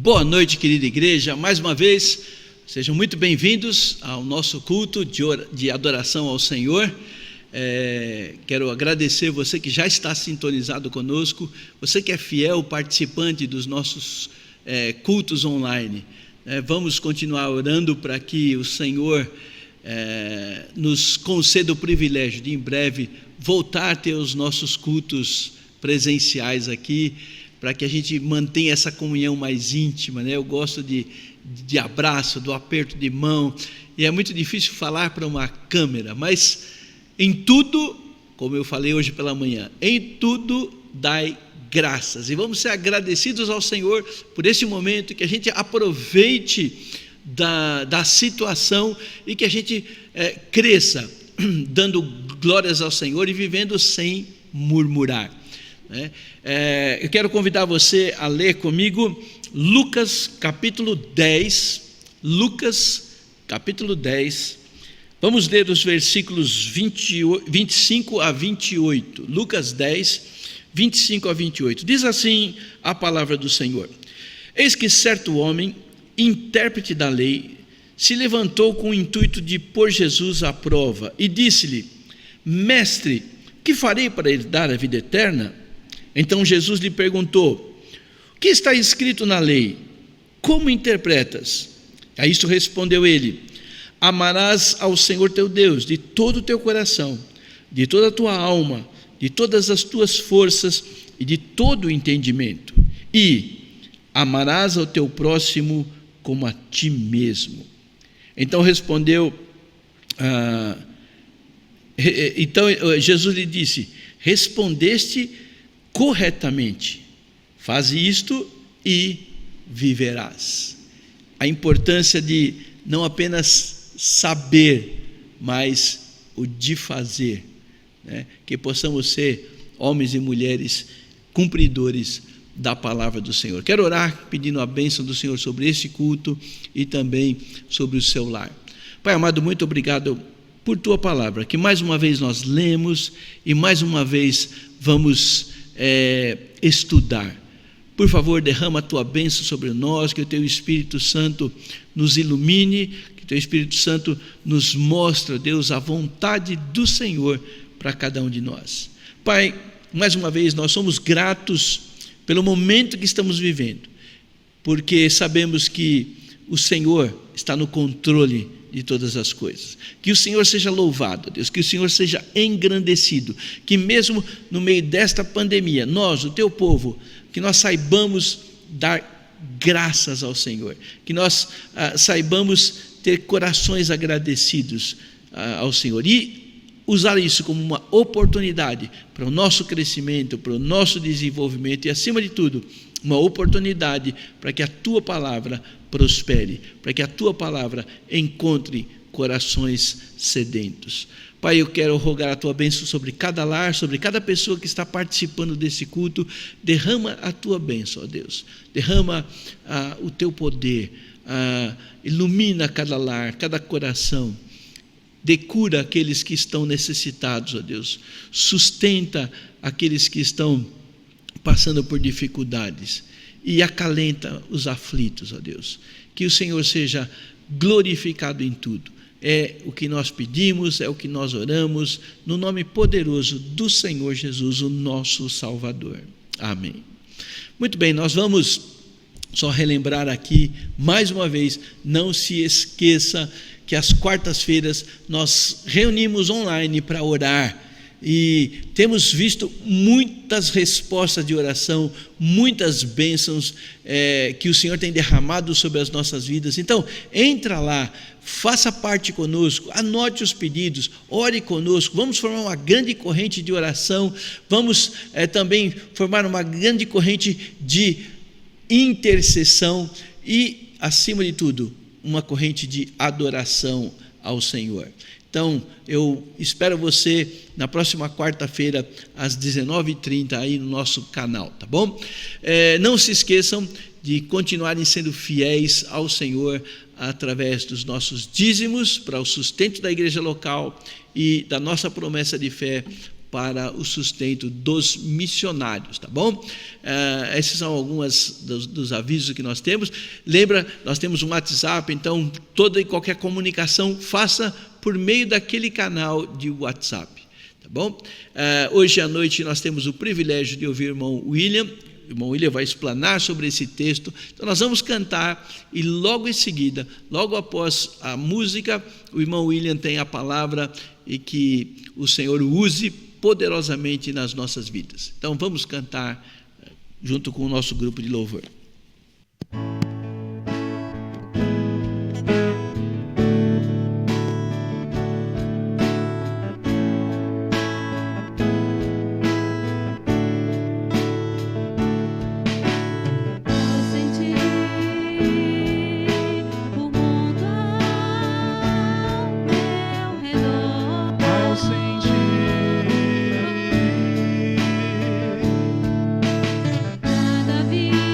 Boa noite, querida igreja. Mais uma vez, sejam muito bem-vindos ao nosso culto de adoração ao Senhor. Quero agradecer você que já está sintonizado conosco, você que é fiel participante dos nossos cultos online. Vamos continuar orando para que o Senhor nos conceda o privilégio de, em breve, voltar a ter os nossos cultos presenciais aqui, para que a gente mantenha essa comunhão mais íntima, né? Eu gosto de abraço, do aperto de mão, e é muito difícil falar para uma câmera, mas em tudo, como eu falei hoje pela manhã, em tudo dai graças, e vamos ser agradecidos ao Senhor por esse momento, que a gente aproveite da situação e que a gente cresça, dando glórias ao Senhor e vivendo sem murmurar. Eu quero convidar você a ler comigo Lucas capítulo 10, vamos ler os versículos 25 a 28, Lucas 10, 25 a 28, diz assim a palavra do Senhor: Eis que certo homem, intérprete da lei, se levantou com o intuito de pôr Jesus à prova e disse-lhe: Mestre, que farei para herdar a vida eterna? Então Jesus lhe perguntou: O que está escrito na lei? Como interpretas? A isto respondeu ele: Amarás ao Senhor teu Deus de todo o teu coração, de toda a tua alma, de todas as tuas forças e de todo o entendimento, e amarás ao teu próximo como a ti mesmo. Então Jesus lhe disse: Respondeste corretamente, faze isto e viverás. A importância de não apenas saber, mas o de fazer, né? Que possamos ser homens e mulheres cumpridores da palavra do Senhor. Quero orar pedindo a bênção do Senhor sobre esse culto e também sobre o seu lar. Pai amado, muito obrigado por tua palavra, que mais uma vez nós lemos e mais uma vez vamos estudar. Por favor, derrama a tua bênção sobre nós, que o teu Espírito Santo nos ilumine, que o teu Espírito Santo nos mostre, Deus, a vontade do Senhor para cada um de nós. Pai, mais uma vez nós somos gratos pelo momento que estamos vivendo, porque sabemos que o Senhor está no controle de todas as coisas. Que o Senhor seja louvado, Deus, que o Senhor seja engrandecido, que mesmo no meio desta pandemia, nós, o teu povo, que nós saibamos dar graças ao Senhor, que nós saibamos ter corações agradecidos ao Senhor e usar isso como uma oportunidade para o nosso crescimento, para o nosso desenvolvimento e, acima de tudo, uma oportunidade para que a tua palavra prospere, para que a tua palavra encontre corações sedentos. Pai, eu quero rogar a tua bênção sobre cada lar, sobre cada pessoa que está participando desse culto. Derrama a tua bênção, ó Deus, derrama o teu poder, ilumina cada lar, cada coração, dê cura àqueles que estão necessitados, ó Deus, sustenta aqueles que estão passando por dificuldades e acalenta os aflitos, ó Deus. Que o Senhor seja glorificado em tudo. É o que nós pedimos, é o que nós oramos, no nome poderoso do Senhor Jesus, o nosso Salvador. Amém. Muito bem, nós vamos só relembrar aqui, mais uma vez, não se esqueça que às quartas-feiras nós reunimos online para orar, e temos visto muitas respostas de oração, muitas bênçãos que o Senhor tem derramado sobre as nossas vidas. Então, entra lá, faça parte conosco, anote os pedidos, ore conosco, vamos formar uma grande corrente de oração, vamos também formar uma grande corrente de intercessão e, acima de tudo, uma corrente de adoração ao Senhor. Então, eu espero você na próxima quarta-feira, às 19h30, aí no nosso canal, tá bom? Não se esqueçam de continuarem sendo fiéis ao Senhor através dos nossos dízimos para o sustento da igreja local e da nossa promessa de fé para o sustento dos missionários, tá bom? Esses são alguns dos avisos que nós temos. Lembra, nós temos um WhatsApp, então toda e qualquer comunicação faça por meio daquele canal de WhatsApp, tá bom? Hoje à noite nós temos o privilégio de ouvir o irmão William. O irmão William vai explanar sobre esse texto. Então nós vamos cantar e logo em seguida, logo após a música, o irmão William tem a palavra e que o Senhor use poderosamente nas nossas vidas. Então vamos cantar junto com o nosso grupo de louvor. Cada vida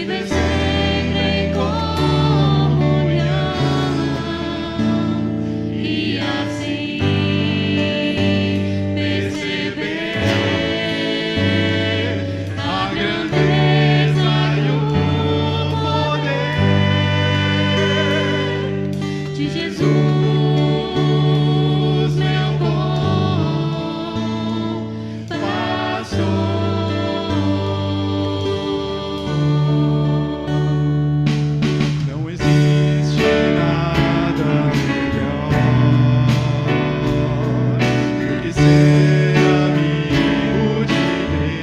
viver sempre em comunhão e assim perceber a grandeza e o poder de Jesus, meu bom pastor. Não existe nada melhor do que ser amigo de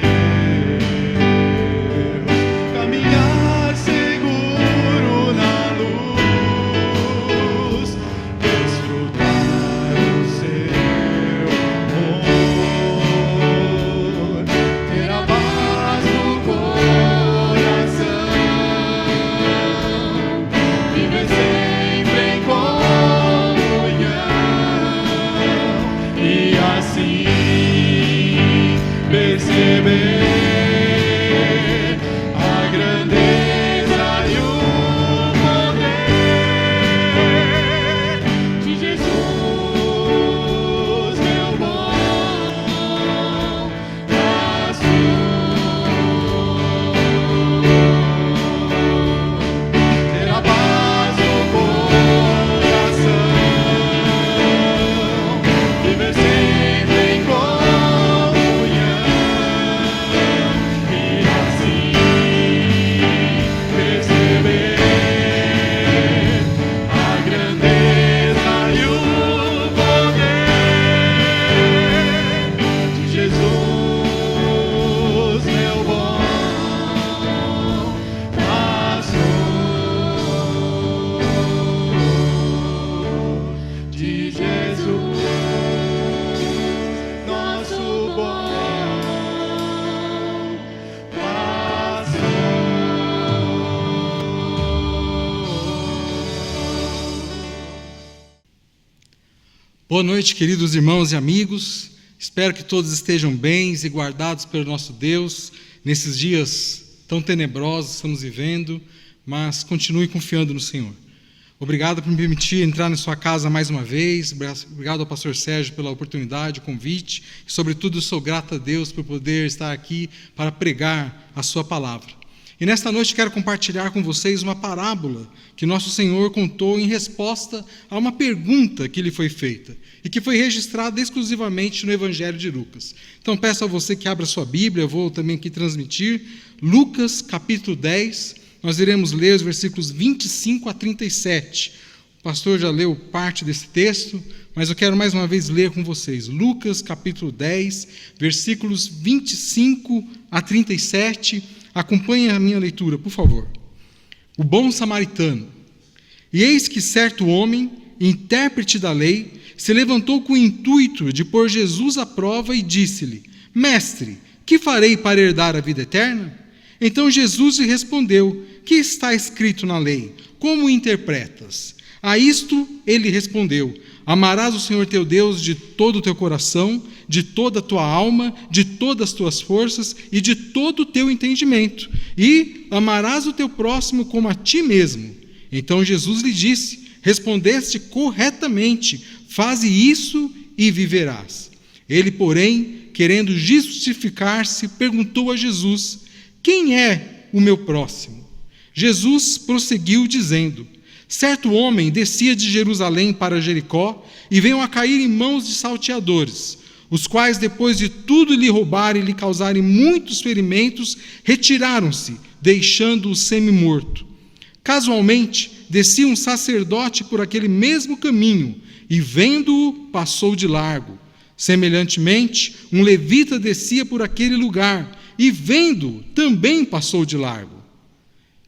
Deus, caminhar seguro na luz, desfrutar o seu amor, ter a paz no coração, viver sempre em comunhão e assim perceber a grandeza e o poder De Jesus, meu bom pastor. ter a paz no coração, viver sempre em comunhão e assim perceber a grandeza e o poder de Jesus, meu bom pastor, de Jesus, nosso bom pastor. Boa noite, queridos irmãos e amigos. Espero que todos estejam bem e guardados pelo nosso Deus nesses dias tão tenebrosos que estamos vivendo, mas continue confiando no Senhor. Obrigado por me permitir entrar na sua casa mais uma vez. Obrigado ao pastor Sérgio pela oportunidade, o convite. E, sobretudo, sou grato a Deus por poder estar aqui para pregar a sua palavra. E nesta noite quero compartilhar com vocês uma parábola que nosso Senhor contou em resposta a uma pergunta que lhe foi feita e que foi registrada exclusivamente no Evangelho de Lucas. Então peço a você que abra sua Bíblia, eu vou também aqui transmitir Lucas capítulo 10, nós iremos ler os versículos 25 a 37. O pastor já leu parte desse texto, mas eu quero mais uma vez ler com vocês. Lucas capítulo 10, versículos 25 a 37. Acompanhe a minha leitura, por favor. O bom samaritano. E eis que certo homem, intérprete da lei, se levantou com o intuito de pôr Jesus à prova e disse-lhe: Mestre, que farei para herdar a vida eterna? Então Jesus lhe respondeu: Que está escrito na lei? Como o interpretas? A isto ele respondeu: Amarás o Senhor teu Deus de todo o teu coração, de toda a tua alma, de todas as tuas forças e de todo o teu entendimento, e amarás o teu próximo como a ti mesmo. Então Jesus lhe disse: Respondeste corretamente, faze isso e viverás. Ele, porém, querendo justificar-se, perguntou a Jesus: Quem é o meu próximo? Jesus prosseguiu dizendo: Certo homem descia de Jerusalém para Jericó e veio a cair em mãos de salteadores, os quais, depois de tudo lhe roubarem e lhe causarem muitos ferimentos, retiraram-se, deixando-o semi-morto. Casualmente, descia um sacerdote por aquele mesmo caminho e, vendo-o, passou de largo. Semelhantemente, um levita descia por aquele lugar e, vendo-o, também passou de largo.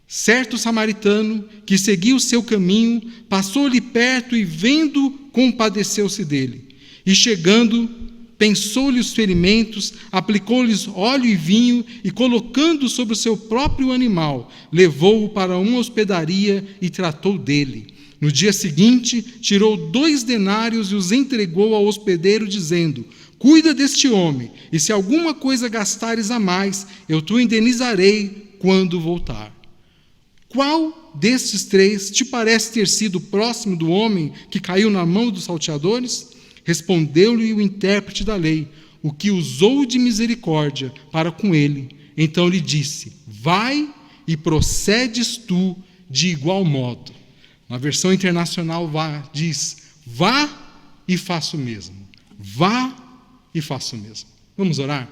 Certo samaritano, que seguia o seu caminho, passou-lhe perto e, vendo-o, compadeceu-se dele. E, chegando, pensou-lhe os ferimentos, aplicou-lhes óleo e vinho e, colocando sobre o seu próprio animal, levou-o para uma hospedaria e tratou dele. No dia seguinte, tirou 2 denários e os entregou ao hospedeiro, dizendo: Cuida deste homem, e se alguma coisa gastares a mais, eu te indenizarei quando voltar. qual destes três te parece ter sido próximo do homem que caiu na mão dos salteadores? Respondeu-lhe o intérprete da lei, o que usou de misericórdia para com ele. Então lhe disse: vai e procedes tu de igual modo. Na versão internacional diz: vá e faça o mesmo. Vá e faça o mesmo. Vamos orar?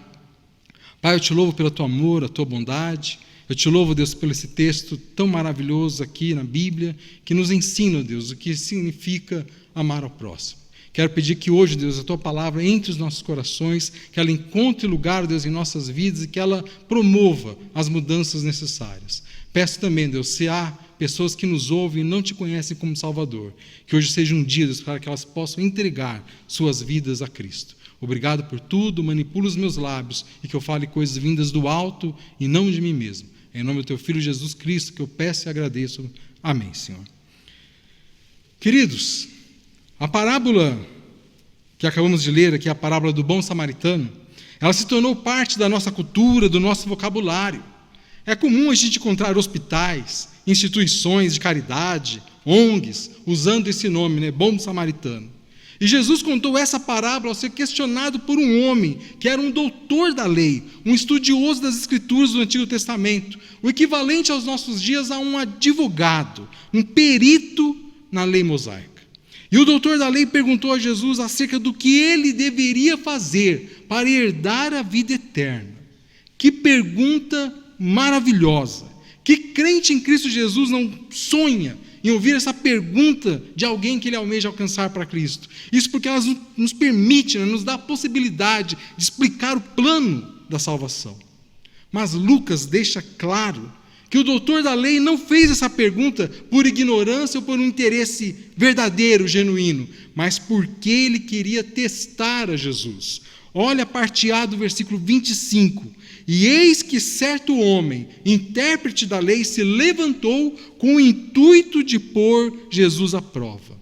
Pai, eu te louvo pelo teu amor, a tua bondade. Eu te louvo, Deus, por esse texto tão maravilhoso aqui na Bíblia, que nos ensina, Deus, o que significa amar ao próximo. Quero pedir que hoje, Deus, a tua palavra entre os nossos corações, que ela encontre lugar, Deus, em nossas vidas e que ela promova as mudanças necessárias. Peço também, Deus, se há pessoas que nos ouvem e não te conhecem como Salvador, que hoje seja um dia, Deus, para que elas possam entregar suas vidas a Cristo. Obrigado por tudo, manipula os meus lábios e que eu fale coisas vindas do alto e não de mim mesmo. Em nome do teu Filho Jesus Cristo, que eu peço e agradeço. Amém, Senhor. Queridos, a parábola que acabamos de ler aqui, a parábola do bom samaritano, ela se tornou parte da nossa cultura, do nosso vocabulário. É comum a gente encontrar hospitais, instituições de caridade, ONGs, usando esse nome, bom samaritano. E Jesus contou essa parábola ao ser questionado por um homem que era um doutor da lei, um estudioso das Escrituras do Antigo Testamento, o equivalente aos nossos dias a um advogado, um perito na lei mosaica. E o doutor da lei perguntou a Jesus acerca do que ele deveria fazer para herdar a vida eterna. Que pergunta maravilhosa! Que crente em Cristo Jesus não sonha em ouvir essa pergunta de alguém que ele almeja alcançar para Cristo? Isso porque ela nos permite, nos dá a possibilidade de explicar o plano da salvação. Mas Lucas deixa claro que o doutor da lei não fez essa pergunta por ignorância ou por um interesse verdadeiro, genuíno, mas porque ele queria testar a Jesus. Olha a parte A do versículo 25. E eis que certo homem, intérprete da lei, se levantou com o intuito de pôr Jesus à prova.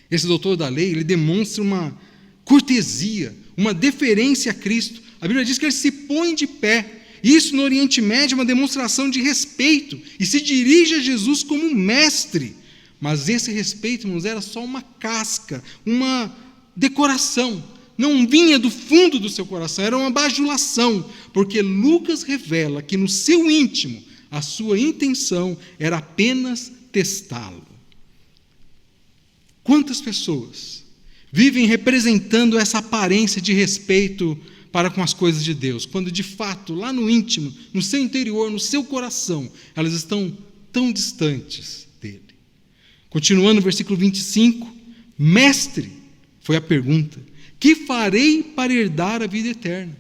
Esse doutor da lei, ele demonstra uma cortesia, uma deferência a Cristo. A Bíblia diz que ele se põe de pé. Isso no Oriente Médio é uma demonstração de respeito e se dirige a Jesus como um mestre. Mas esse respeito, irmãos, era só uma casca, uma decoração. Não vinha do fundo do seu coração, era uma bajulação, porque Lucas revela que no seu íntimo a sua intenção era apenas testá-lo. Quantas pessoas vivem representando essa aparência de respeito para com as coisas de Deus, quando de fato, lá no íntimo, no seu interior, no seu coração, elas estão tão distantes dele? Continuando no versículo 25, mestre, foi a pergunta, que farei para herdar a vida eterna?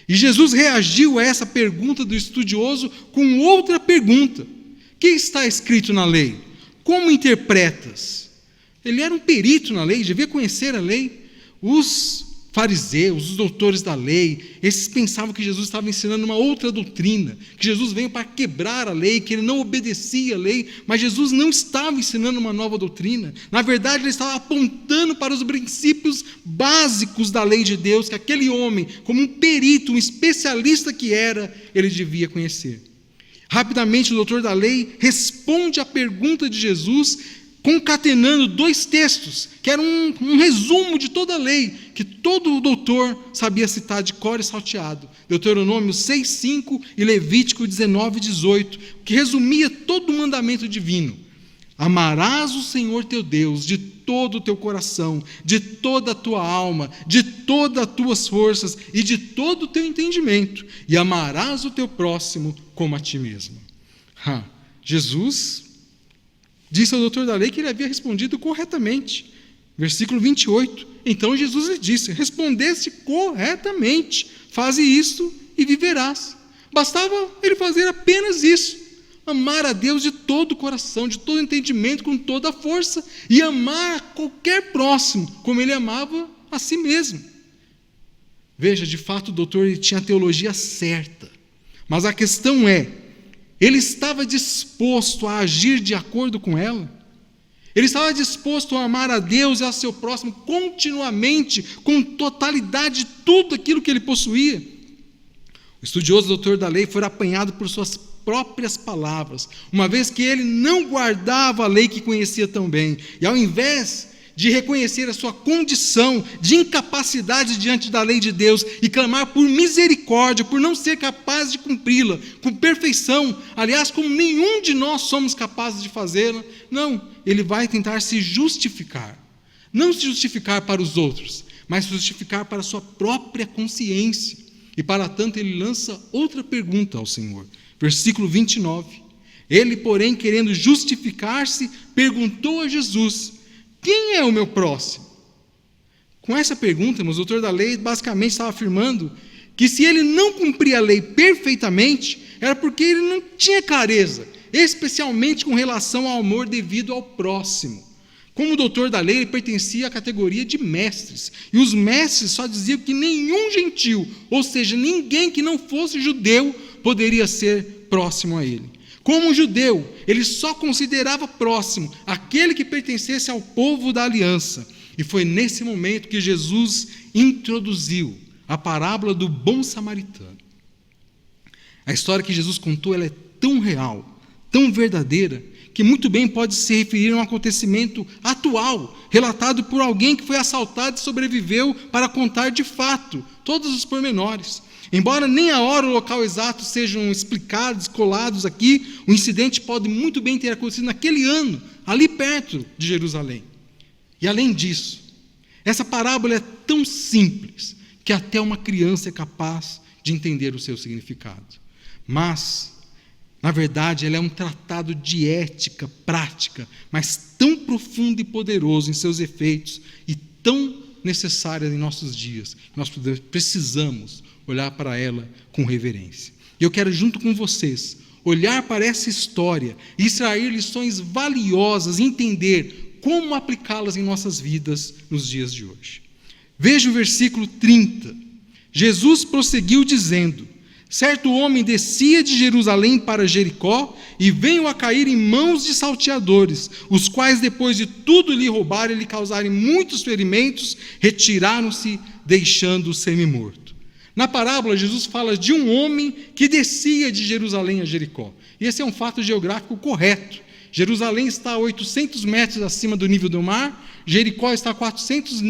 E Jesus reagiu a essa pergunta do estudioso com outra pergunta. Que está escrito na lei? Como interpretas? Ele era um perito na lei, devia conhecer a lei. Os fariseus, os doutores da lei, esses pensavam que Jesus estava ensinando uma outra doutrina, que Jesus veio para quebrar a lei, que ele não obedecia a lei, mas Jesus não estava ensinando uma nova doutrina. Na verdade, ele estava apontando para os princípios básicos da lei de Deus, que aquele homem, como um perito, um especialista que era, ele devia conhecer. Rapidamente, o doutor da lei responde à pergunta de Jesus, concatenando dois textos, que eram um resumo de toda a lei, que todo doutor sabia citar de cor e salteado. Deuteronômio 6:5 e Levítico 19:18, que resumia todo o mandamento divino. Amarás o Senhor teu Deus de todo o teu coração, de toda a tua alma, de todas as tuas forças e de todo o teu entendimento, e amarás o teu próximo como a ti mesmo. Jesus disse ao doutor da lei que ele havia respondido corretamente. Versículo 28. Então Jesus lhe disse: respondeste corretamente, faze isto e viverás. Bastava ele fazer apenas isso: amar a Deus de todo o coração, de todo o entendimento, com toda a força, e amar a qualquer próximo como ele amava a si mesmo. Veja, de fato o doutor ele tinha a teologia certa, mas a questão é, ele estava disposto a agir de acordo com ela? Ele estava disposto a amar a Deus e a seu próximo continuamente, com totalidade de tudo aquilo que ele possuía? O estudioso doutor da lei foi apanhado por suas próprias palavras, uma vez que ele não guardava a lei que conhecia tão bem. E ao invés de reconhecer a sua condição de incapacidade diante da lei de Deus e clamar por misericórdia, por não ser capaz de cumpri-la com perfeição, aliás, como nenhum de nós somos capazes de fazê-la, não, ele vai tentar se justificar. Não se justificar para os outros, mas se justificar para a sua própria consciência. E para tanto ele lança outra pergunta ao Senhor. Versículo 29. Ele, porém, querendo justificar-se, perguntou a Jesus: quem é o meu próximo? Com essa pergunta, irmãos, o doutor da lei basicamente estava afirmando que se ele não cumpria a lei perfeitamente, era porque ele não tinha clareza, especialmente com relação ao amor devido ao próximo. Como doutor da lei, ele pertencia à categoria de mestres, e os mestres só diziam que nenhum gentil, ou seja, ninguém que não fosse judeu, poderia ser próximo a ele. Como judeu, ele só considerava próximo aquele que pertencesse ao povo da aliança. E foi nesse momento que Jesus introduziu a parábola do bom samaritano. A história que Jesus contou, ela é tão real, tão verdadeira, que muito bem pode se referir a um acontecimento atual, relatado por alguém que foi assaltado e sobreviveu para contar de fato todos os pormenores. Embora nem a hora ou o local exato sejam explicados, colados aqui, o incidente pode muito bem ter acontecido naquele ano, ali perto de Jerusalém. E além disso, essa parábola é tão simples que até uma criança é capaz de entender o seu significado. Mas, na verdade, ela é um tratado de ética prática, mas tão profundo e poderoso em seus efeitos e tão necessária em nossos dias. Nós precisamos olhar para ela com reverência. E eu quero, junto com vocês, olhar para essa história e extrair lições valiosas e entender como aplicá-las em nossas vidas nos dias de hoje. Veja o versículo 30. Jesus prosseguiu dizendo: certo homem descia de Jerusalém para Jericó e veio a cair em mãos de salteadores, os quais, depois de tudo lhe roubarem e lhe causarem muitos ferimentos, retiraram-se, deixando-o semi-morto. Na parábola, Jesus fala de um homem que descia de Jerusalém a Jericó. E esse é um fato geográfico correto. Jerusalém está a 800 metros acima do nível do mar, Jericó está a 400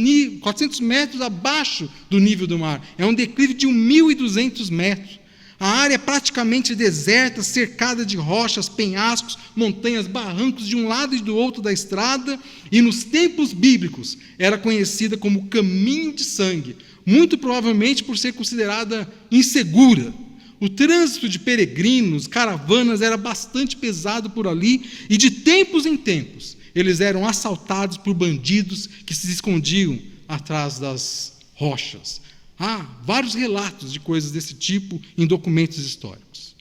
metros abaixo do nível do mar. É um declive de 1.200 metros. A área é praticamente deserta, cercada de rochas, penhascos, montanhas, barrancos de um lado e do outro da estrada, e nos tempos bíblicos era conhecida como caminho de sangue, muito provavelmente por ser considerada insegura. O trânsito de peregrinos, caravanas, era bastante pesado por ali, e de tempos em tempos eles eram assaltados por bandidos que se escondiam atrás das rochas. Há vários relatos de coisas desse tipo em documentos históricos.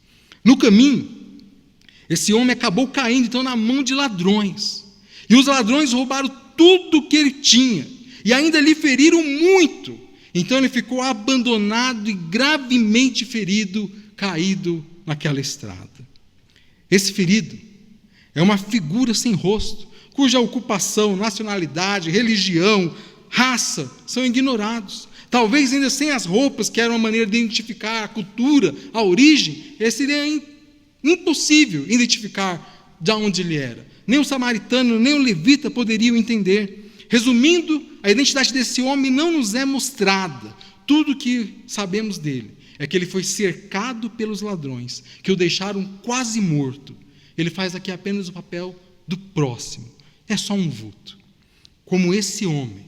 No caminho, esse homem acabou caindo então na mão de ladrões. E os ladrões roubaram tudo o que ele tinha e ainda lhe feriram muito. Então ele ficou abandonado e gravemente ferido, caído naquela estrada. Esse ferido é uma figura sem rosto, cuja ocupação, nacionalidade, religião, raça são ignorados. Talvez ainda sem as roupas, que era uma maneira de identificar a cultura, a origem, seria impossível identificar de onde ele era. Nem o samaritano, nem o levita poderiam entender. Resumindo, a identidade desse homem não nos é mostrada. Tudo que sabemos dele é que ele foi cercado pelos ladrões, que o deixaram quase morto. Ele faz aqui apenas o papel do próximo. É só um vulto. Como esse homem,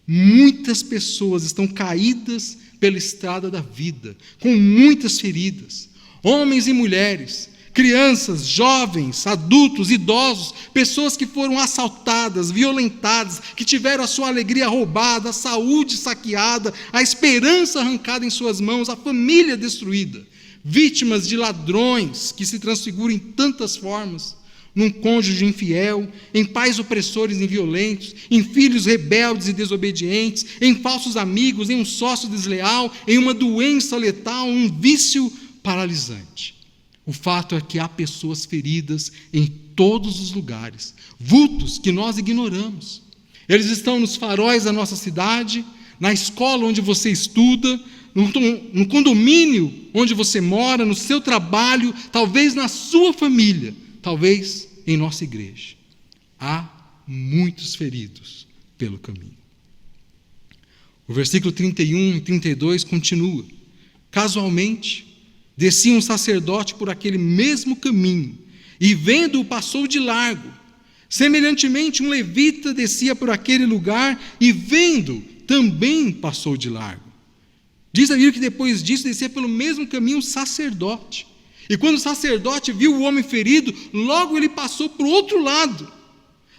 muitas pessoas estão caídas pela estrada da vida, com muitas feridas. Homens e mulheres, crianças, jovens, adultos, idosos, pessoas que foram assaltadas, violentadas, que tiveram a sua alegria roubada, a saúde saqueada, a esperança arrancada em suas mãos, a família destruída. Vítimas de ladrões que se transfiguram em tantas formas. Num cônjuge infiel, em pais opressores e violentos, em filhos rebeldes e desobedientes, em falsos amigos, em um sócio desleal, em uma doença letal, um vício paralisante. O fato é que há pessoas feridas em todos os lugares, vultos que nós ignoramos. Eles estão nos faróis da nossa cidade, na escola onde você estuda, no condomínio onde você mora, no seu trabalho, talvez na sua família, talvez em nossa igreja. Há muitos feridos pelo caminho. O versículo 31 e 32 continua. Casualmente, descia um sacerdote por aquele mesmo caminho, e vendo-o passou de largo. Semelhantemente, um levita descia por aquele lugar, e vendo, também passou de largo. Diz a Bíblia que depois disso descia pelo mesmo caminho um sacerdote. E quando o sacerdote viu o homem ferido, logo ele passou para o outro lado.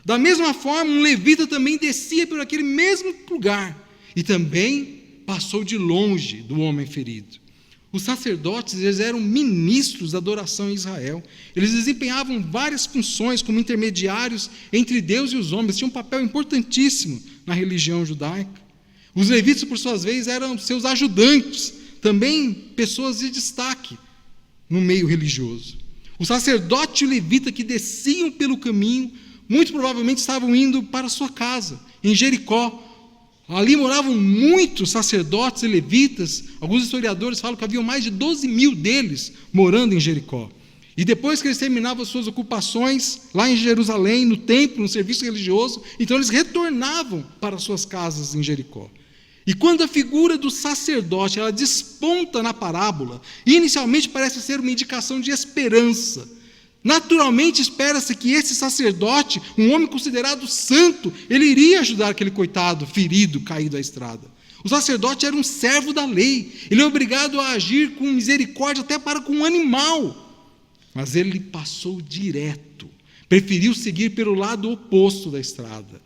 Da mesma forma, um levita também descia por aquele mesmo lugar, e também passou de longe do homem ferido. Os sacerdotes, eles eram ministros da adoração em Israel. Eles desempenhavam várias funções como intermediários entre Deus e os homens. Tinham um papel importantíssimo na religião judaica. Os levitas, por suas vezes, eram seus ajudantes, também pessoas de destaque no meio religioso. O sacerdote e o levita que desciam pelo caminho, muito provavelmente estavam indo para sua casa, em Jericó. Ali moravam muitos sacerdotes e levitas. Alguns historiadores falam que haviam mais de 12 mil deles morando em Jericó. E depois que eles terminavam as suas ocupações lá em Jerusalém, no templo, no serviço religioso, então eles retornavam para suas casas em Jericó. E quando a figura do sacerdote ela desponta na parábola, inicialmente parece ser uma indicação de esperança. Naturalmente espera-se que esse sacerdote, um homem considerado santo, ele iria ajudar aquele coitado, ferido, caído à estrada. O sacerdote era um servo da lei, ele é obrigado a agir com misericórdia até para com um animal. Mas ele passou direto, preferiu seguir pelo lado oposto da estrada.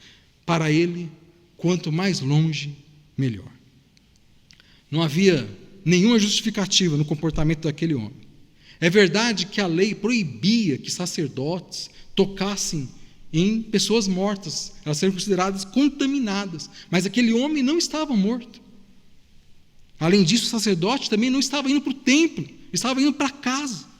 Para ele, quanto mais longe, melhor. Não havia nenhuma justificativa no comportamento daquele homem. É verdade que a lei proibia que sacerdotes tocassem em pessoas mortas, elas seriam consideradas contaminadas, mas aquele homem não estava morto. Além disso, o sacerdote também não estava indo para o templo, estava indo para casa.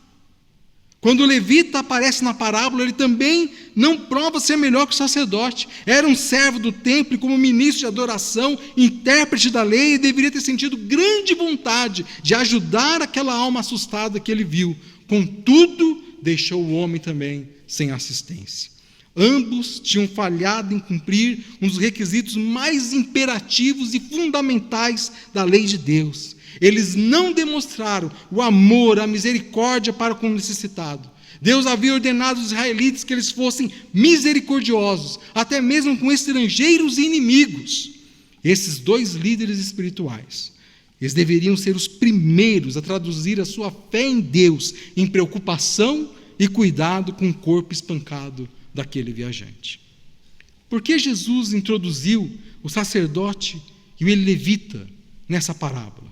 Quando o levita aparece na parábola, ele também não prova ser melhor que o sacerdote. Era um servo do templo e como ministro de adoração, intérprete da lei, deveria ter sentido grande vontade de ajudar aquela alma assustada que ele viu. Contudo, deixou o homem também sem assistência. Ambos tinham falhado em cumprir um dos requisitos mais imperativos e fundamentais da lei de Deus. Eles não demonstraram o amor, a misericórdia para com o necessitado. Deus havia ordenado aos israelitas que eles fossem misericordiosos, até mesmo com estrangeiros e inimigos. Esses dois líderes espirituais, eles deveriam ser os primeiros a traduzir a sua fé em Deus em preocupação e cuidado com o corpo espancado daquele viajante. Por que Jesus introduziu o sacerdote e o levita nessa parábola?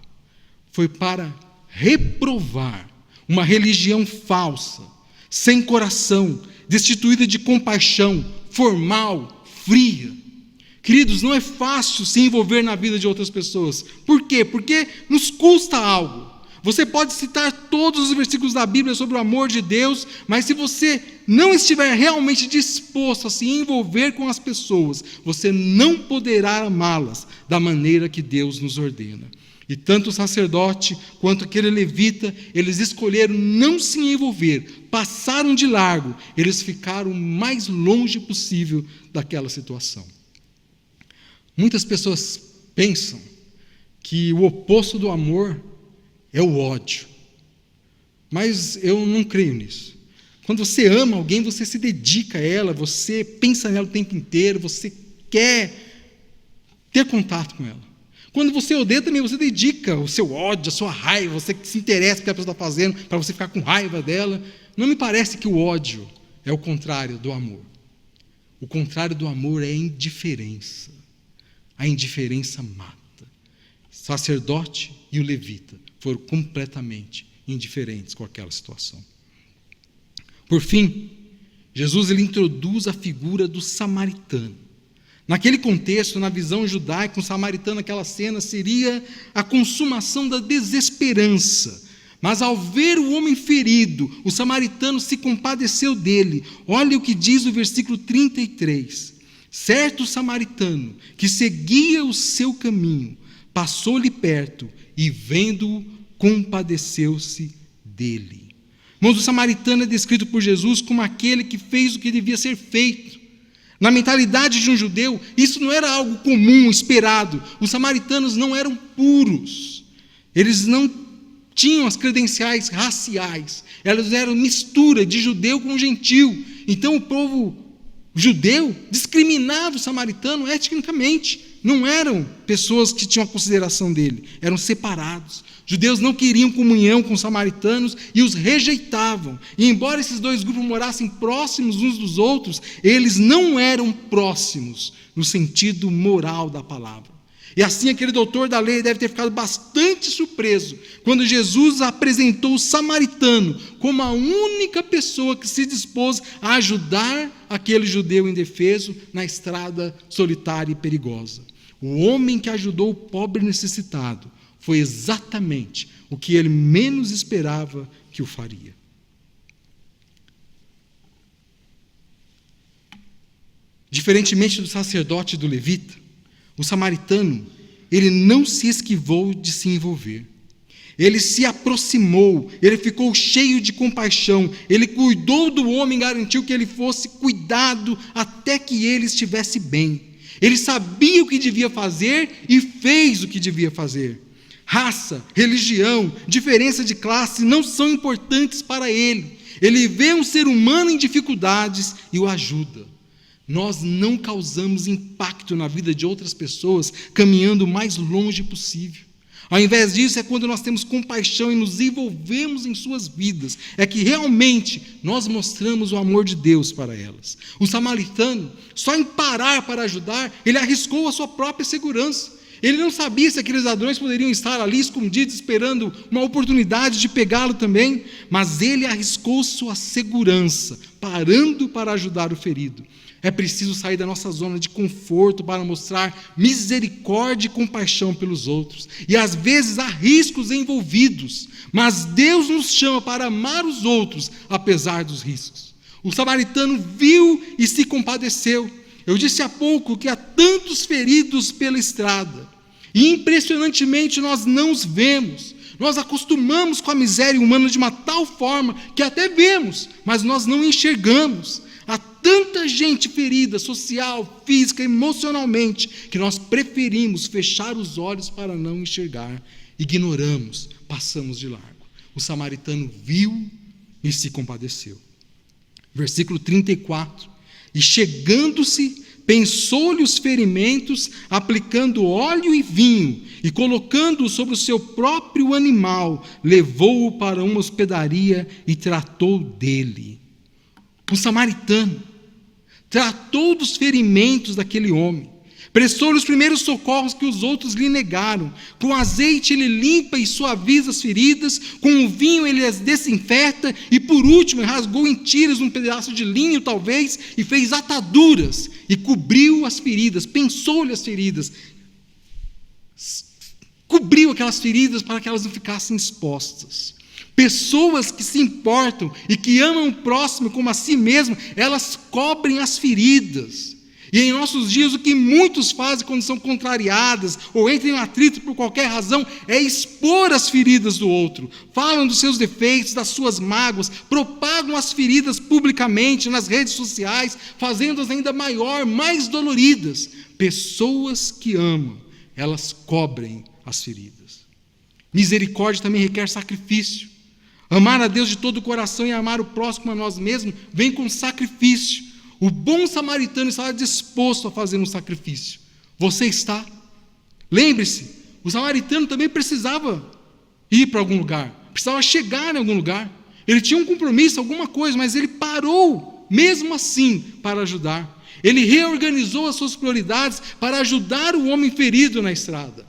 Foi para reprovar uma religião falsa, sem coração, destituída de compaixão, formal, fria. Queridos, não é fácil se envolver na vida de outras pessoas. Por quê? Porque nos custa algo. Você pode citar todos os versículos da Bíblia sobre o amor de Deus, mas se você não estiver realmente disposto a se envolver com as pessoas, você não poderá amá-las da maneira que Deus nos ordena. E tanto o sacerdote quanto aquele levita, eles escolheram não se envolver, passaram de largo, eles ficaram o mais longe possível daquela situação. Muitas pessoas pensam que o oposto do amor é o ódio, mas eu não creio nisso. Quando você ama alguém, você se dedica a ela, você pensa nela o tempo inteiro, você quer ter contato com ela. Quando você odeia também, você dedica o seu ódio, a sua raiva, você se interessa pelo que a pessoa está fazendo, para você ficar com raiva dela. Não me parece que o ódio é o contrário do amor. O contrário do amor é a indiferença. A indiferença mata. O sacerdote e o levita foram completamente indiferentes com aquela situação. Por fim, Jesus ele introduz a figura do samaritano. Naquele contexto, na visão judaica, um samaritano, aquela cena seria a consumação da desesperança. Mas ao ver o homem ferido, o samaritano se compadeceu dele. Olha o que diz o versículo 33. Certo samaritano, que seguia o seu caminho, passou-lhe perto e vendo-o, compadeceu-se dele. Irmãos, o samaritano é descrito por Jesus como aquele que fez o que devia ser feito. Na mentalidade de um judeu, isso não era algo comum, esperado. Os samaritanos não eram puros. Eles não tinham as credenciais raciais. Elas eram mistura de judeu com gentil. Então o povo judeu discriminava o samaritano etnicamente. Não eram pessoas que tinham a consideração dele. Eram separados. Judeus não queriam comunhão com os samaritanos e os rejeitavam. E embora esses dois grupos morassem próximos uns dos outros, eles não eram próximos no sentido moral da palavra. E assim aquele doutor da lei deve ter ficado bastante surpreso quando Jesus apresentou o samaritano como a única pessoa que se dispôs a ajudar aquele judeu indefeso na estrada solitária e perigosa. O homem que ajudou o pobre necessitado foi exatamente o que ele menos esperava que o faria. Diferentemente do sacerdote e do levita, o samaritano, ele não se esquivou de se envolver. Ele se aproximou, ele ficou cheio de compaixão, ele cuidou do homem, garantiu que ele fosse cuidado até que ele estivesse bem. Ele sabia o que devia fazer e fez o que devia fazer. Raça, religião, diferença de classe não são importantes para ele. Ele vê um ser humano em dificuldades e o ajuda. Nós não causamos impacto na vida de outras pessoas caminhando o mais longe possível. Ao invés disso, é quando nós temos compaixão e nos envolvemos em suas vidas, é que realmente nós mostramos o amor de Deus para elas. O samaritano, só em parar para ajudar, ele arriscou a sua própria segurança. Ele não sabia se aqueles ladrões poderiam estar ali escondidos, esperando uma oportunidade de pegá-lo também, mas ele arriscou sua segurança, parando para ajudar o ferido. É preciso sair da nossa zona de conforto para mostrar misericórdia e compaixão pelos outros. E às vezes há riscos envolvidos, mas Deus nos chama para amar os outros, apesar dos riscos. O samaritano viu e se compadeceu. Eu disse há pouco que há tantos feridos pela estrada, e impressionantemente nós não os vemos. Nós acostumamos com a miséria humana de uma tal forma que até vemos, mas nós não enxergamos. Há tanta gente ferida, social, física, emocionalmente, que nós preferimos fechar os olhos para não enxergar, ignoramos, passamos de largo. O samaritano viu e se compadeceu. Versículo 34. E chegando-se, pensou-lhe os ferimentos, aplicando óleo e vinho, e colocando-o sobre o seu próprio animal, levou-o para uma hospedaria e tratou dele. O samaritano tratou dos ferimentos daquele homem, prestou-lhe os primeiros socorros que os outros lhe negaram. Com azeite ele limpa e suaviza as feridas, com o vinho ele as desinfeta, e por último rasgou em tiras um pedaço de linho talvez, e fez ataduras, e cobriu as feridas, pensou-lhe as feridas, cobriu aquelas feridas para que elas não ficassem expostas. Pessoas que se importam e que amam o próximo como a si mesmo, elas cobrem as feridas. E em nossos dias o que muitos fazem quando são contrariadas ou entram em atrito por qualquer razão é expor as feridas do outro. Falam dos seus defeitos, das suas mágoas, propagam as feridas publicamente nas redes sociais, fazendo-as ainda maior, mais doloridas. Pessoas que amam, elas cobrem as feridas. Misericórdia também requer sacrifício. Amar a Deus de todo o coração e amar o próximo a nós mesmos vem com sacrifício. O bom samaritano estava disposto a fazer um sacrifício. Você está? Lembre-se, o samaritano também precisava ir para algum lugar, precisava chegar em algum lugar. Ele tinha um compromisso, alguma coisa, mas ele parou, mesmo assim, para ajudar. Ele reorganizou as suas prioridades para ajudar o homem ferido na estrada.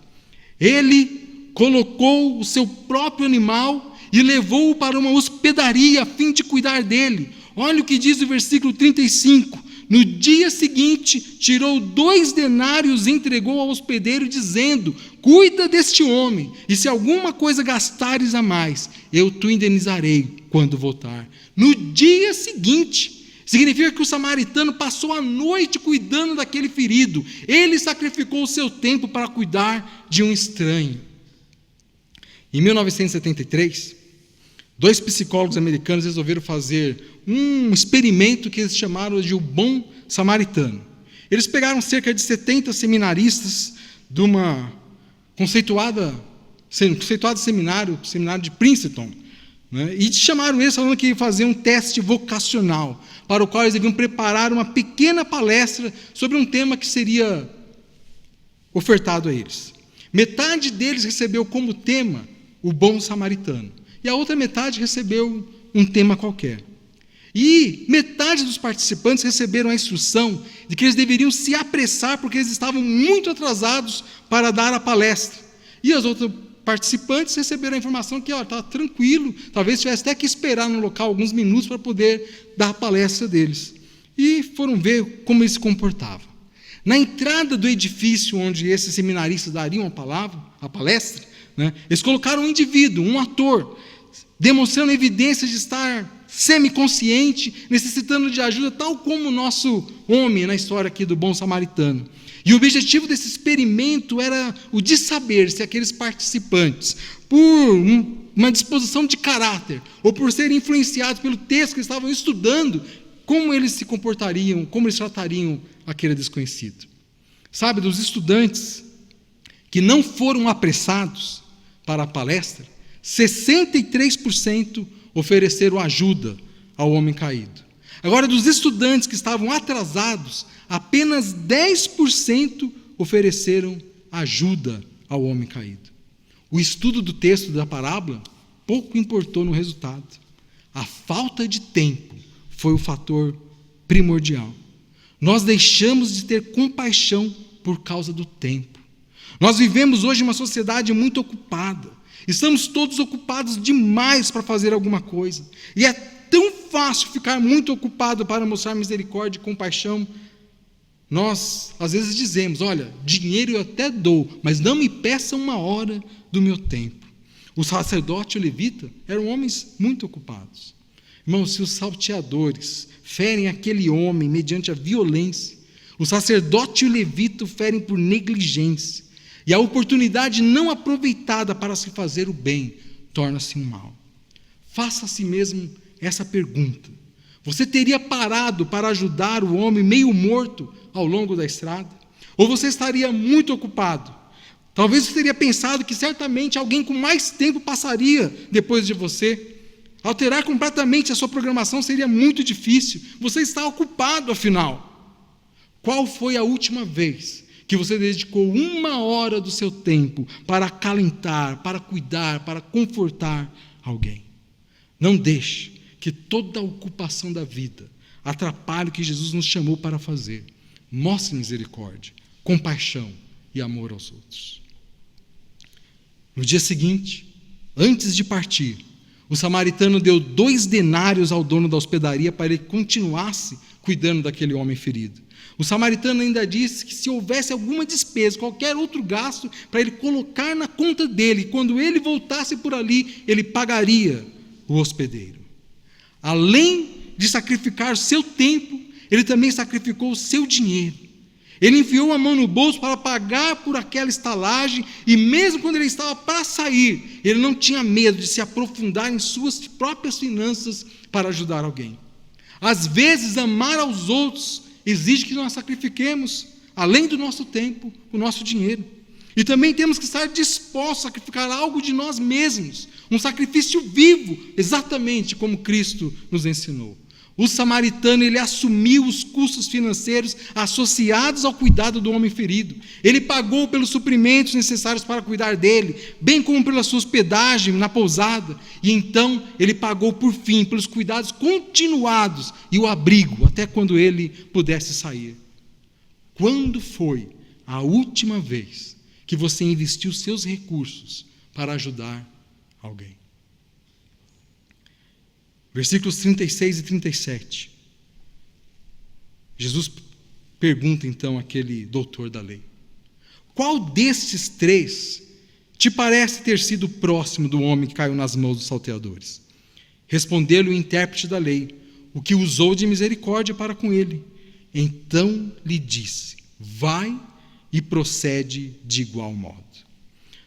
Ele colocou o seu próprio animal e levou-o para uma hospedaria a fim de cuidar dele. Olha o que diz o versículo 35. No dia seguinte, tirou 2 denários e entregou ao hospedeiro, dizendo: cuida deste homem, e se alguma coisa gastares a mais, eu te indenizarei quando voltar. No dia seguinte, significa que o samaritano passou a noite cuidando daquele ferido. Ele sacrificou o seu tempo para cuidar de um estranho. Em 1973, 2 psicólogos americanos resolveram fazer um experimento que eles chamaram de o Bom Samaritano. Eles pegaram cerca de 70 seminaristas de uma conceituado seminário de Princeton, né? E chamaram eles falando que iam fazer um teste vocacional, para o qual eles deviam preparar uma pequena palestra sobre um tema que seria ofertado a eles. Metade deles recebeu como tema o Bom Samaritano, e a outra metade recebeu um tema qualquer. E metade dos participantes receberam a instrução de que eles deveriam se apressar porque eles estavam muito atrasados para dar a palestra. E os outros participantes receberam a informação que estava tranquilo, talvez tivesse até que esperar no local alguns minutos para poder dar a palestra deles. E foram ver como eles se comportavam. Na entrada do edifício onde esses seminaristas dariam a palestra, né, eles colocaram um indivíduo, um ator, demonstrando evidências de estar semiconsciente, necessitando de ajuda, tal como o nosso homem na história aqui do Bom Samaritano. E o objetivo desse experimento era o de saber se aqueles participantes, por uma disposição de caráter, ou por serem influenciados pelo texto que estavam estudando, como eles se comportariam, como eles tratariam aquele desconhecido. Sabe, dos estudantes que não foram apressados para a palestra, 63% ofereceram ajuda ao homem caído. Agora, dos estudantes que estavam atrasados, apenas 10% ofereceram ajuda ao homem caído. O estudo do texto da parábola pouco importou no resultado. A falta de tempo foi o fator primordial. Nós deixamos de ter compaixão por causa do tempo. Nós vivemos hoje uma sociedade muito ocupada. Estamos todos ocupados demais para fazer alguma coisa. E é tão fácil ficar muito ocupado para mostrar misericórdia e compaixão. Nós, às vezes, dizemos, olha, dinheiro eu até dou, mas não me peça 1 hora do meu tempo. O sacerdote e o levita eram homens muito ocupados. Irmãos, se os salteadores ferem aquele homem mediante a violência, o sacerdote e o levita o ferem por negligência, e a oportunidade não aproveitada para se fazer o bem torna-se um mal. Faça a si mesmo essa pergunta: você teria parado para ajudar o homem meio morto ao longo da estrada? Ou você estaria muito ocupado? Talvez você teria pensado que certamente alguém com mais tempo passaria depois de você. Alterar completamente a sua programação seria muito difícil. Você está ocupado, afinal. Qual foi a última vez que você dedicou 1 hora do seu tempo para acalentar, para cuidar, para confortar alguém? Não deixe que toda a ocupação da vida atrapalhe o que Jesus nos chamou para fazer. Mostre misericórdia, compaixão e amor aos outros. No dia seguinte, antes de partir, o samaritano deu 2 denários ao dono da hospedaria para ele continuasse cuidando daquele homem ferido. O samaritano ainda disse que se houvesse alguma despesa, qualquer outro gasto, para ele colocar na conta dele, quando ele voltasse por ali, ele pagaria o hospedeiro. Além de sacrificar o seu tempo, ele também sacrificou o seu dinheiro. Ele enfiou a mão no bolso para pagar por aquela estalagem, e mesmo quando ele estava para sair, ele não tinha medo de se aprofundar em suas próprias finanças para ajudar alguém. Às vezes, amar aos outros exige que nós sacrifiquemos, além do nosso tempo, o nosso dinheiro. E também temos que estar dispostos a sacrificar algo de nós mesmos, um sacrifício vivo, exatamente como Cristo nos ensinou. O samaritano, ele assumiu os custos financeiros associados ao cuidado do homem ferido. Ele pagou pelos suprimentos necessários para cuidar dele, bem como pela sua hospedagem na pousada. E então ele pagou por fim pelos cuidados continuados e o abrigo, até quando ele pudesse sair. Quando foi a última vez que você investiu seus recursos para ajudar alguém? Versículos 36 e 37. Jesus pergunta então àquele doutor da lei: qual destes 3 te parece ter sido próximo do homem que caiu nas mãos dos salteadores? Respondeu-lhe o intérprete da lei, o que usou de misericórdia para com ele. Então lhe disse: vai e procede de igual modo.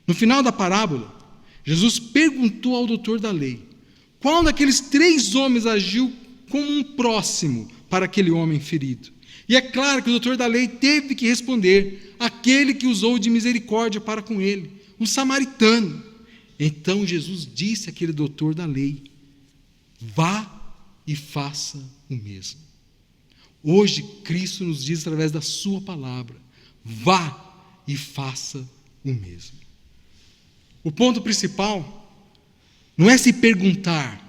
No final da parábola, Jesus perguntou ao doutor da lei: qual daqueles 3 homens agiu como um próximo para aquele homem ferido? E é claro que o doutor da lei teve que responder: aquele que usou de misericórdia para com ele, o samaritano. Então Jesus disse àquele doutor da lei: vá e faça o mesmo. Hoje Cristo nos diz através da sua palavra: vá e faça o mesmo. O ponto principal não é se perguntar: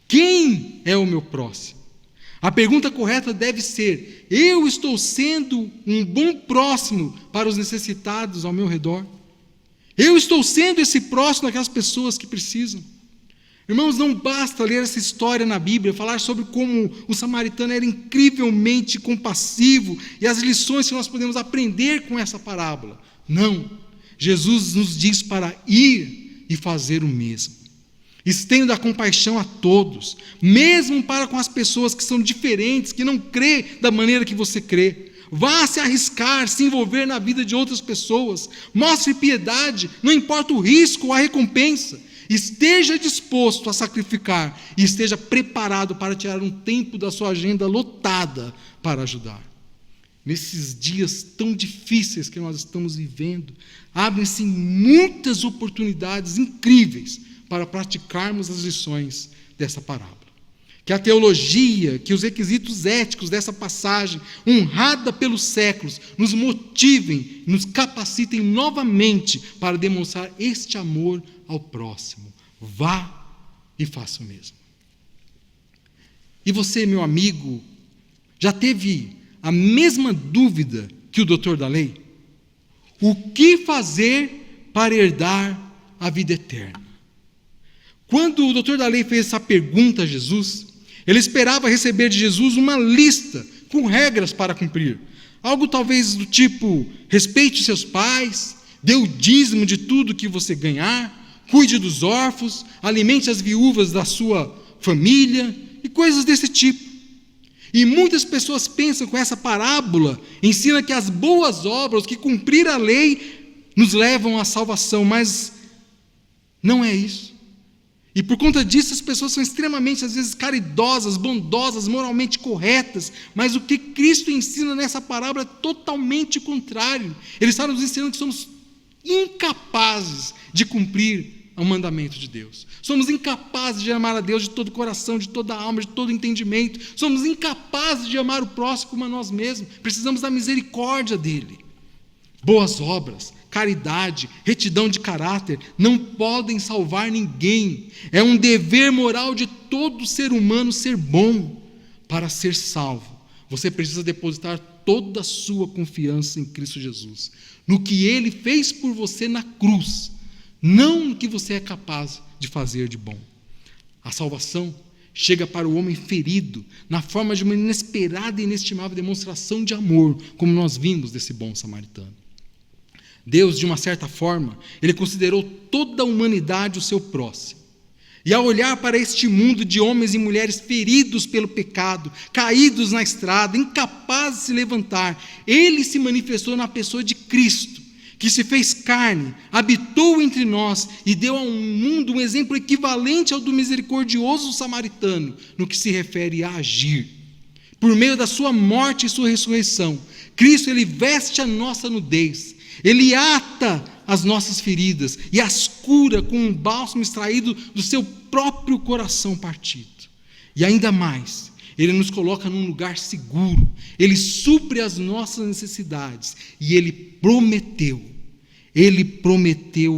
quem é o meu próximo? A pergunta correta deve ser: eu estou sendo um bom próximo para os necessitados ao meu redor? Eu estou sendo esse próximo daquelas pessoas que precisam? Irmãos, não basta ler essa história na Bíblia, falar sobre como o samaritano era incrivelmente compassivo e as lições que nós podemos aprender com essa parábola. Não, Jesus nos diz para ir e fazer o mesmo. Estenda a compaixão a todos, mesmo para com as pessoas que são diferentes, que não crê da maneira que você crê. Vá se arriscar, se envolver na vida de outras pessoas. Mostre piedade, não importa o risco ou a recompensa. Esteja disposto a sacrificar e esteja preparado para tirar um tempo da sua agenda lotada para ajudar. Nesses dias tão difíceis que nós estamos vivendo, abrem-se muitas oportunidades incríveis para praticarmos as lições dessa parábola. Que a teologia, que os requisitos éticos dessa passagem, honrada pelos séculos, nos motivem, nos capacitem novamente para demonstrar este amor ao próximo. Vá e faça o mesmo. E você, meu amigo, já teve a mesma dúvida que o doutor da lei? O que fazer para herdar a vida eterna? Quando o doutor da lei fez essa pergunta a Jesus, ele esperava receber de Jesus uma lista com regras para cumprir. Algo talvez do tipo: respeite seus pais, dê o dízimo de tudo que você ganhar, cuide dos órfãos, alimente as viúvas da sua família e coisas desse tipo. E muitas pessoas pensam que essa parábola ensina que as boas obras, que cumprir a lei, nos levam à salvação, mas não é isso. E por conta disso as pessoas são extremamente, às vezes, caridosas, bondosas, moralmente corretas, mas o que Cristo ensina nessa parábola é totalmente contrário. Ele está nos ensinando que somos incapazes de cumprir o mandamento de Deus. Somos incapazes de amar a Deus de todo o coração, de toda a alma, de todo o entendimento. Somos incapazes de amar o próximo como a nós mesmos. Precisamos da misericórdia dele. Boas obras, caridade, retidão de caráter não podem salvar ninguém. É um dever moral de todo ser humano ser bom. Para ser salvo, você precisa depositar toda a sua confiança em Cristo Jesus, no que Ele fez por você na cruz, não no que você é capaz de fazer de bom. A salvação chega para o homem ferido na forma de uma inesperada e inestimável demonstração de amor, como nós vimos desse bom samaritano. Deus, de uma certa forma, Ele considerou toda a humanidade o seu próximo. E ao olhar para este mundo de homens e mulheres feridos pelo pecado, caídos na estrada, incapazes de se levantar, Ele se manifestou na pessoa de Cristo, que se fez carne, habitou entre nós e deu ao mundo um exemplo equivalente ao do misericordioso samaritano, no que se refere a agir. Por meio da sua morte e sua ressurreição, Cristo, Ele veste a nossa nudez, Ele ata as nossas feridas e as cura com um bálsamo extraído do seu próprio coração partido. E ainda mais, Ele nos coloca num lugar seguro, Ele supre as nossas necessidades e Ele prometeu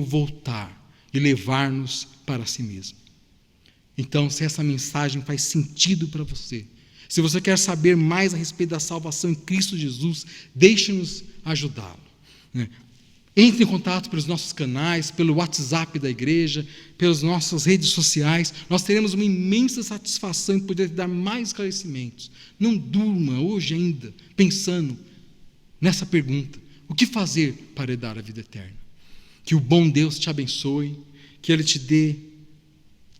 voltar e levar-nos para si mesmo. Então, se essa mensagem faz sentido para você, se você quer saber mais a respeito da salvação em Cristo Jesus, deixe-nos ajudá-lo. Entre em contato pelos nossos canais, pelo WhatsApp da igreja, pelas nossas redes sociais. Nós teremos uma imensa satisfação em poder dar mais esclarecimentos. Não durma hoje ainda pensando nessa pergunta: o que fazer para herdar a vida eterna? Que o bom Deus te abençoe, que Ele te dê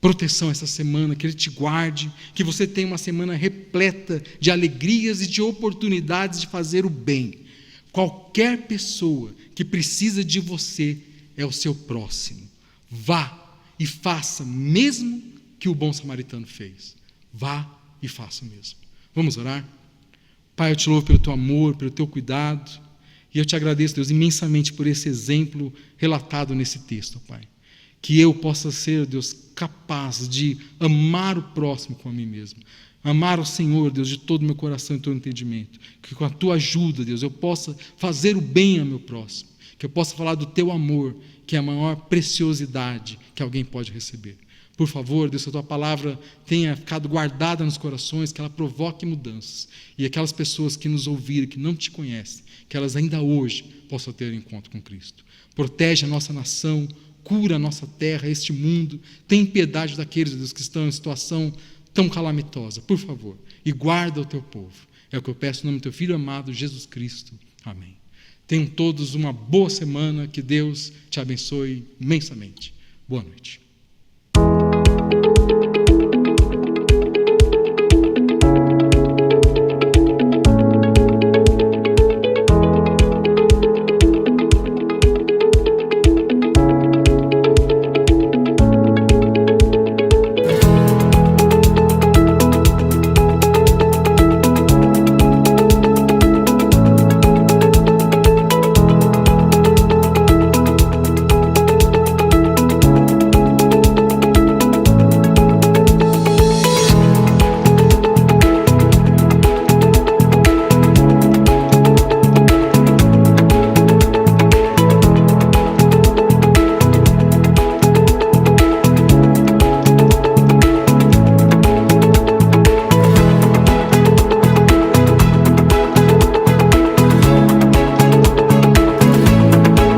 proteção essa semana, que Ele te guarde, que você tenha uma semana repleta de alegrias e de oportunidades de fazer o bem. Qualquer pessoa que precisa de você é o seu próximo. Vá e faça mesmo que o bom samaritano fez. Vá e faça o mesmo. Vamos orar? Pai, eu te louvo pelo teu amor, pelo teu cuidado, e eu te agradeço, Deus, imensamente por esse exemplo relatado nesse texto, Pai. Que eu possa ser, Deus, capaz de amar o próximo como a mim mesmo. Amar o Senhor, Deus, de todo o meu coração e todo o entendimento. Que com a tua ajuda, Deus, eu possa fazer o bem ao meu próximo. Que eu possa falar do teu amor, que é a maior preciosidade que alguém pode receber. Por favor, Deus, que a tua palavra tenha ficado guardada nos corações, que ela provoque mudanças. E aquelas pessoas que nos ouviram, que não te conhecem, que elas ainda hoje possam ter um encontro com Cristo. Protege a nossa nação, cura a nossa terra, este mundo. Tem piedade daqueles, Deus, que estão em situação tão calamitosa. Por favor, e guarda o teu povo. É o que eu peço em nome do teu Filho amado, Jesus Cristo. Amém. Tenham todos uma boa semana, que Deus te abençoe imensamente. Boa noite.